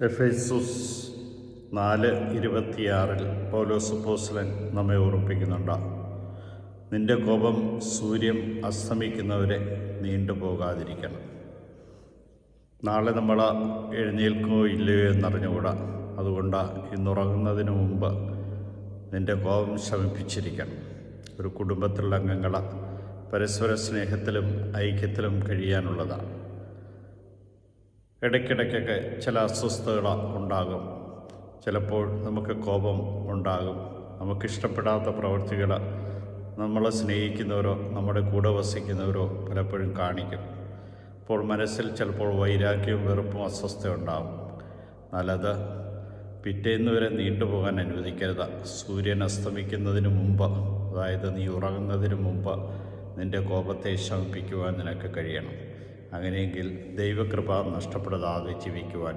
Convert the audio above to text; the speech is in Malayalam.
എഫേസോസ് 4:26 പൗലോസ് അപ്പോസ്തലൻ നമ്മെ ഓർമ്മിപ്പിക്കുന്നുണ്ട്. നിന്റെ കോപം സൂര്യൻ അസ്തമിക്കുന്നവരെ നീണ്ടുപോകാതിരിക്കണം. നാളെ നമ്മൾ എഴുന്നേൽക്കോ ഇല്ലയോ എന്നറിഞ്ഞുകൂടാ. അതുകൊണ്ട് ഇന്നുറങ്ങുന്നതിന് മുമ്പ് നിന്റെ കോപം ശമിപ്പിച്ചിരിക്കണം. ഒരു കുടുംബത്തിലുള്ള അംഗങ്ങൾ പരസ്പര സ്നേഹത്തിലും ഐക്യത്തിലും കഴിയാനുള്ളതാണ്. ഇടയ്ക്കിടയ്ക്കൊക്കെ ചില അസ്വസ്ഥതകൾ ഉണ്ടാകും. ചിലപ്പോൾ നമുക്ക് കോപം ഉണ്ടാകും. നമുക്കിഷ്ടപ്പെടാത്ത പ്രവൃത്തികൾ നമ്മളെ സ്നേഹിക്കുന്നവരോ നമ്മുടെ കൂടെ വസിക്കുന്നവരോ പലപ്പോഴും കാണിക്കും. അപ്പോൾ മനസ്സിൽ ചിലപ്പോൾ വൈരാഗ്യവും വെറുപ്പും അസ്വസ്ഥ ഉണ്ടാകും. എന്നാലത് പിറ്റേന്ന് വരെ നീണ്ടുപോകാൻ അനുവദിക്കരുത്. സൂര്യൻ അസ്തമിക്കുന്നതിന് മുമ്പ്, അതായത് നീ ഉറങ്ങുന്നതിന് മുമ്പ് നിൻ്റെ കോപത്തെ ശമിപ്പിക്കുവാൻ നിനക്ക് കഴിയണം. അങ്ങനെയെങ്കിൽ ദൈവകൃപ നഷ്ടപ്പെടാതെ ജീവിക്കുവാൻ